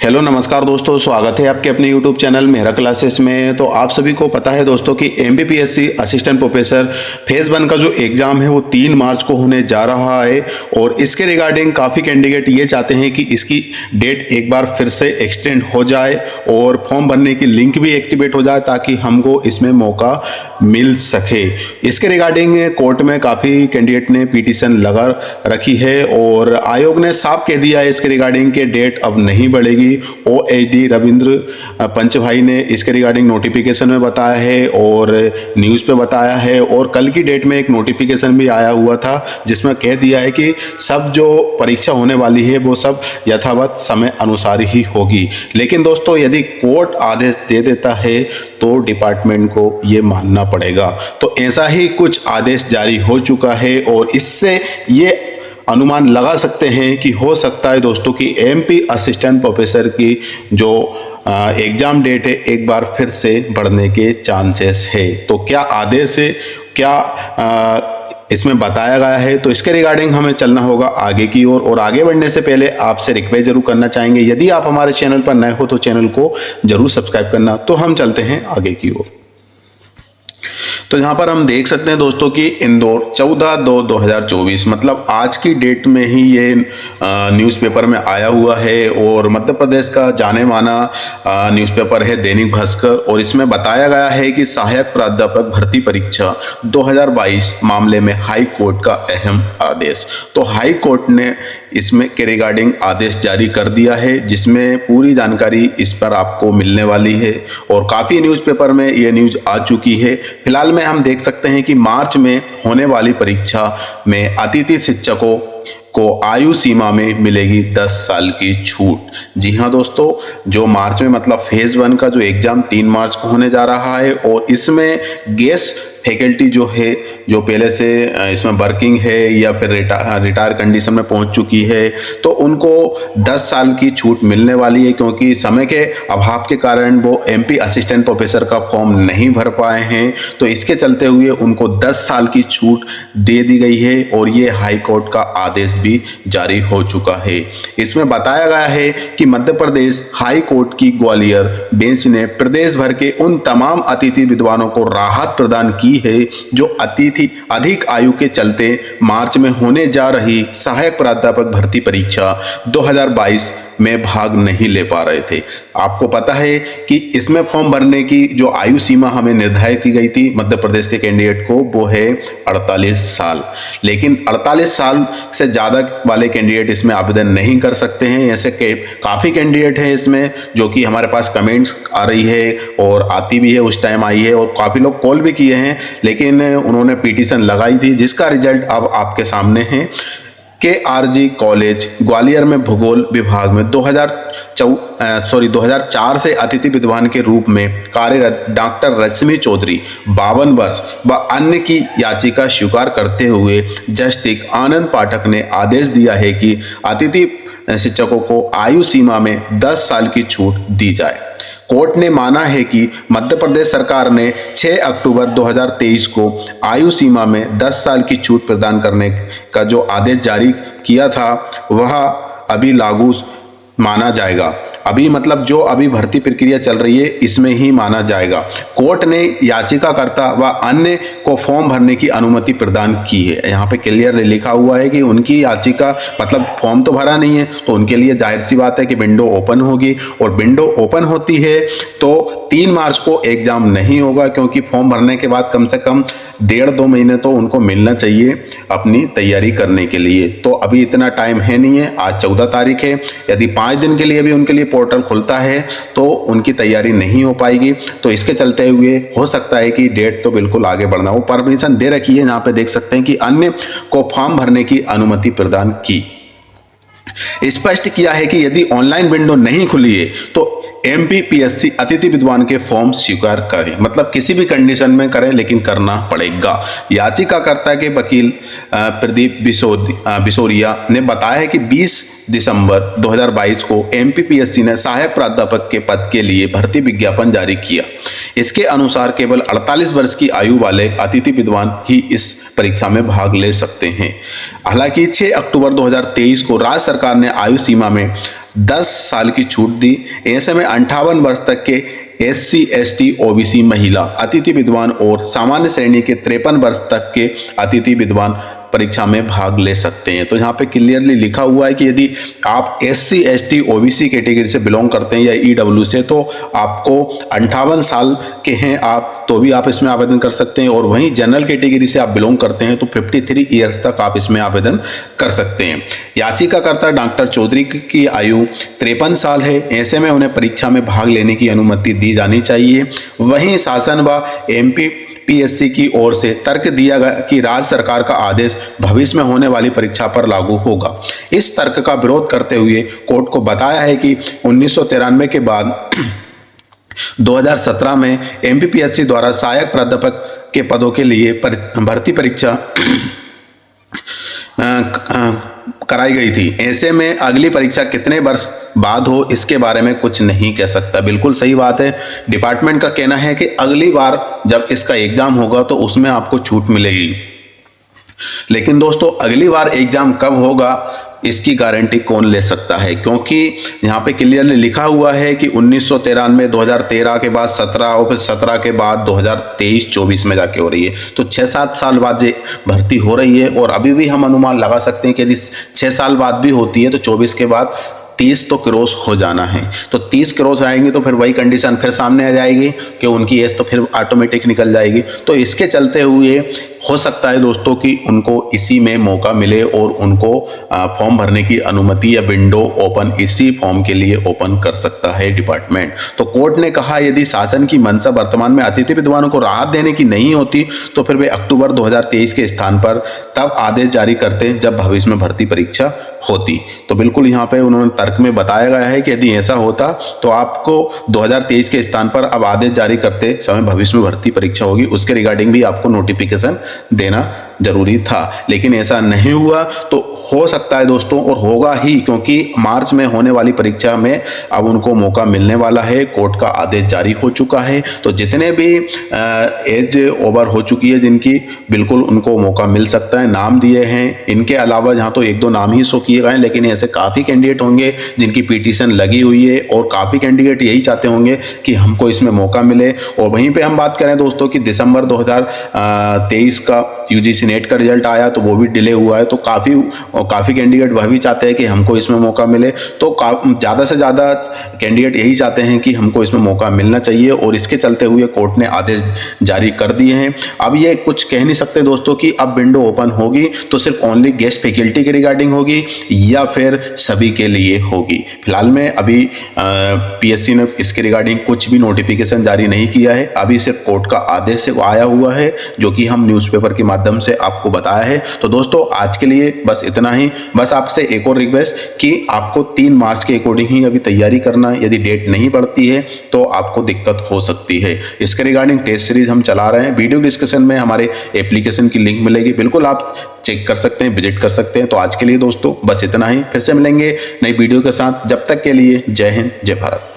Hello नमस्कार दोस्तों, स्वागत है आपके अपने यूट्यूब चैनल मेहरा क्लासेस में। तो आप सभी को पता है दोस्तों कि एमपीपीएससी असिस्टेंट प्रोफेसर फेज 1 का जो एग्ज़ाम है वो 3 मार्च को होने जा रहा है। और इसके रिगार्डिंग काफ़ी कैंडिडेट ये चाहते हैं कि इसकी डेट एक बार फिर से एक्सटेंड हो जाए और फॉर्म भरने की लिंक भी एक्टिवेट हो जाए ताकि हमको इसमें मौका मिल सके। इसके रिगार्डिंग कोर्ट में काफ़ी कैंडिडेट ने पिटीशन लगा रखी है और आयोग ने साफ कह दिया है इसके रिगार्डिंग के डेट अब नहीं बढ़ेगी। ओएचडी रविंद्र पंच भाई ने इसके रिगार्डिंग नोटिफिकेशन में बताया है और न्यूज़ पे बताया है। और कल की डेट में एक नोटिफिकेशन भी आया हुआ था जिसमें कह दिया है कि सब जो परीक्षा होने वाली है वो सब यथावत समय अनुसार ही होगी। लेकिन दोस्तों यदि कोर्ट आदेश दे देता है तो डिपार्टमेंट को ये मानना पड़ेगा। तो ऐसा ही कुछ आदेश जारी हो चुका है और इससे ये अनुमान लगा सकते हैं कि हो सकता है दोस्तों कि एमपी असिस्टेंट प्रोफेसर की जो एग्ज़ाम डेट है एक बार फिर से बढ़ने के चांसेस है। तो क्या आदेश है, क्या इसमें बताया गया है, तो इसके रिगार्डिंग हमें चलना होगा आगे की ओर। और आगे बढ़ने से पहले आपसे रिक्वेस्ट जरूर करना चाहेंगे, यदि आप हमारे चैनल पर नए हो तो चैनल को जरूर सब्सक्राइब करना। तो हम चलते हैं आगे की ओर। तो यहाँ पर हम देख सकते हैं दोस्तों कि इंदौर 14/2/2024 मतलब आज की डेट में ही ये न्यूज़पेपर में आया हुआ है। और मध्य प्रदेश का जाने माना न्यूज़पेपर है दैनिक भास्कर। और इसमें बताया गया है कि सहायक प्राध्यापक भर्ती परीक्षा 2022 मामले में हाई कोर्ट का अहम आदेश। तो हाई कोर्ट ने इसमें के रिगार्डिंग आदेश जारी कर दिया है जिसमें पूरी जानकारी इस पर आपको मिलने वाली है। और काफ़ी न्यूज़पेपर में ये न्यूज़ आ चुकी है। फिलहाल में हम देख सकते हैं कि मार्च में होने वाली परीक्षा में अतिथि शिक्षकों को आयु सीमा में मिलेगी 10 साल की छूट। जी हाँ दोस्तों, जो मार्च में मतलब फेज 1 का जो एग्ज़ाम 3 मार्च को होने जा रहा है और इसमें गेस्ट फैकल्टी जो है जो पहले से इसमें वर्किंग है या फिर रिटायर कंडीशन में पहुंच चुकी है तो उनको 10 साल की छूट मिलने वाली है, क्योंकि समय के अभाव के कारण वो एमपी असिस्टेंट प्रोफेसर का फॉर्म नहीं भर पाए हैं। तो इसके चलते हुए उनको 10 साल की छूट दे दी गई है और ये हाई कोर्ट का आदेश भी जारी हो चुका है। इसमें बताया गया है कि मध्य प्रदेश हाई कोर्ट की ग्वालियर बेंच ने प्रदेश भर के उन तमाम अतिथि विद्वानों को राहत प्रदान की है जो अतिथि अधिक आयु के चलते मार्च में होने जा रही सहायक प्राध्यापक भर्ती परीक्षा 2022 में भाग नहीं ले पा रहे थे। आपको पता है कि इसमें फॉर्म भरने की जो आयु सीमा हमें निर्धारित की गई थी मध्य प्रदेश के कैंडिडेट को वो है 48 साल। लेकिन 48 साल से ज़्यादा वाले कैंडिडेट इसमें आवेदन नहीं कर सकते हैं। ऐसे काफ़ी कैंडिडेट हैं इसमें जो कि हमारे पास कमेंट्स आ रही है और आती भी है, उस टाइम आई है और काफ़ी लोग कॉल भी किए हैं, लेकिन उन्होंने पिटीशन लगाई थी जिसका रिजल्ट अब आपके सामने है। KRG कॉलेज ग्वालियर में भूगोल विभाग में 2004 से अतिथि विद्वान के रूप में कार्यरत डॉक्टर रश्मि चौधरी 52 वर्ष व अन्य की याचिका स्वीकार करते हुए जस्टिस आनंद पाठक ने आदेश दिया है कि अतिथि शिक्षकों को आयु सीमा में 10 साल की छूट दी जाए। कोर्ट ने माना है कि मध्य प्रदेश सरकार ने 6 अक्टूबर 2023 को आयु सीमा में 10 साल की छूट प्रदान करने का जो आदेश जारी किया था वह अभी लागू माना जाएगा। अभी मतलब जो अभी भर्ती प्रक्रिया चल रही है इसमें ही माना जाएगा। कोर्ट ने याचिकाकर्ता व अन्य को फॉर्म भरने की अनुमति प्रदान की है। यहाँ पे क्लियर लिखा हुआ है कि उनकी याचिका मतलब फॉर्म तो भरा नहीं है तो उनके लिए जाहिर सी बात है कि विंडो ओपन होगी। और विंडो ओपन होती है तो 3 मार्च को एग्ज़ाम नहीं होगा, क्योंकि फॉर्म भरने के बाद कम से कम 1.5-2 महीने तो उनको मिलना चाहिए अपनी तैयारी करने के लिए। तो अभी इतना टाइम है नहीं है। आज 14 तारीख है। यदि 5 दिन के लिए भी उनके लिए पोर्टल खुलता है तो उनकी तैयारी नहीं हो पाएगी। तो इसके चलते हुए हो सकता है कि डेट तो बिल्कुल आगे बढ़ना हो। परमिशन दे रखी है, यहाँ पे देख सकते हैं कि अन्य को फॉर्म भरने की अनुमति प्रदान की। स्पष्ट किया है कि यदि ऑनलाइन विंडो नहीं खुली है तो एमपीपीएससी अतिथि विद्वान के फॉर्म स्वीकार करें, मतलब किसी भी कंडीशन में करें लेकिन करना पड़ेगा। याचिकाकर्ता के वकील प्रदीप बिसोरिया ने बताया है कि 20 दिसंबर 2022 को एमपीपीएससी ने सहायक प्राध्यापक के पद के लिए भर्ती विज्ञापन जारी किया। इसके अनुसार केवल 48 वर्ष की आयु वाले अतिथि विद्वान ही इस परीक्षा में भाग ले सकते हैं। हालांकि 6 अक्टूबर 2023 को राज्य सरकार ने आयु सीमा में 10 साल की छूट दी। ऐसे में 58 वर्ष तक के SC ST OBC महिला अतिथि विद्वान और सामान्य श्रेणी के 53 वर्ष तक के अतिथि विद्वान परीक्षा में भाग ले सकते हैं। तो यहाँ पे क्लियरली लिखा हुआ है कि यदि आप SC ST OBC कैटेगरी से बिलोंग करते हैं या EW से, तो आपको 58 साल के हैं आप तो भी आप इसमें आवेदन कर सकते हैं, और वहीं जनरल कैटेगरी से आप बिलोंग करते हैं तो 53 ईयर्स तक आप इसमें आवेदन कर सकते हैं। याचिकाकर्ता डॉक्टर चौधरी की आयु 53 साल है। ऐसे में उन्हें परीक्षा में भाग लेने की अनुमति दी जानी चाहिए। वहीं शासन व MPPSC की ओर से तर्क दिया गया कि राज्य सरकार का आदेश भविष्य में होने वाली परीक्षा पर लागू होगा। इस तर्क का विरोध करते हुए कोर्ट को बताया है कि 1993 के बाद 2017 में MPPSC द्वारा सहायक प्राध्यापक के पदों के लिए भर्ती परीक्षा कराई गई थी। ऐसे में अगली परीक्षा कितने वर्ष बाद हो इसके बारे में कुछ नहीं कह सकता। बिल्कुल सही बात है। डिपार्टमेंट का कहना है कि अगली बार जब इसका एग्जाम होगा तो उसमें आपको छूट मिलेगी, लेकिन दोस्तों अगली बार एग्जाम कब होगा इसकी गारंटी कौन ले सकता है, क्योंकि यहाँ पे क्लियरली लिखा हुआ है कि 1993, 2013 के बाद 17 और फिर 17 के बाद 2023-24 में जाके हो रही है। तो 6-7 साल बाद ये भर्ती हो रही है, और अभी भी हम अनुमान लगा सकते हैं कि यदि 6 साल बाद भी होती है तो 24 के बाद 30 तो क्रॉस हो जाना है। तो 30 क्रॉस आएंगे तो फिर वही कंडीशन फिर सामने आ जाएगी कि उनकी एज तो फिर ऑटोमेटिक निकल जाएगी। तो इसके चलते हुए हो सकता है दोस्तों कि उनको इसी में मौका मिले और उनको फॉर्म भरने की अनुमति या विंडो ओपन इसी फॉर्म के लिए ओपन कर सकता है डिपार्टमेंट। तो कोर्ट ने कहा यदि शासन की मंशा वर्तमान में अतिथि विद्वानों को राहत देने की नहीं होती तो फिर वे अक्टूबर 2023 के स्थान पर तब आदेश जारी करते जब भविष्य में भर्ती परीक्षा होती। तो बिल्कुल यहाँ पे उन्होंने तर्क में बताया गया है कि यदि ऐसा होता तो आपको 2023 के स्थान पर अब आदेश जारी करते समय भविष्य में भर्ती परीक्षा होगी, उसके रिगार्डिंग भी आपको नोटिफिकेशन देना जरूरी था। लेकिन ऐसा नहीं हुआ, तो हो सकता है दोस्तों और होगा ही, क्योंकि मार्च में होने वाली परीक्षा में अब उनको मौका मिलने वाला है। कोर्ट का आदेश जारी हो चुका है, तो जितने भी एज ओवर हो चुकी है जिनकी, बिल्कुल उनको मौका मिल सकता है। नाम दिए हैं, इनके अलावा यहाँ तो 1-2 नाम ही शो किए गए हैं, लेकिन ऐसे काफ़ी कैंडिडेट होंगे जिनकी पिटीशन लगी हुई है, और काफ़ी कैंडिडेट यही चाहते होंगे कि हमको इसमें मौका मिले। और वहीं पर हम बात करें दोस्तों कि दिसंबर 2023 का UGC नेट का रिजल्ट आया तो वो भी डिले हुआ है, तो काफ़ी कैंडिडेट वह भी चाहते हैं कि हमको इसमें मौका मिले। तो ज़्यादा से ज़्यादा कैंडिडेट यही चाहते हैं कि हमको इसमें मौका मिलना चाहिए, और इसके चलते हुए कोर्ट ने आदेश जारी कर दिए हैं। अब ये कुछ कह नहीं सकते दोस्तों कि अब विंडो ओपन होगी तो सिर्फ ओनली गेस्ट फैकल्टी के रिगार्डिंग होगी या फिर सभी के लिए होगी। फिलहाल में अभी PSC ने इसके रिगार्डिंग कुछ भी नोटिफिकेशन जारी नहीं किया है। अभी सिर्फ कोर्ट का आदेश से आया हुआ है, जो कि हम न्यूज़पेपर के माध्यम से आपको बताया है। तो दोस्तों आज के लिए बस इतना ही। बस आपसे एक और रिक्वेस्ट कि आपको 3 मार्च के अकॉर्डिंग ही अभी तैयारी करना है। यदि डेट नहीं पड़ती है तो आपको दिक्कत हो सकती है। इसके रिगार्डिंग टेस्ट सीरीज हम चला रहे हैं। वीडियो डिस्कशन में हमारे एप्लीकेशन की लिंक मिलेगी, बिल्कुल आप चेक कर सकते हैं, विजिट कर सकते हैं। तो आज के लिए दोस्तों बस इतना ही, फिर से मिलेंगे नई वीडियो के साथ। जब तक के लिए जय हिंद, जय भारत।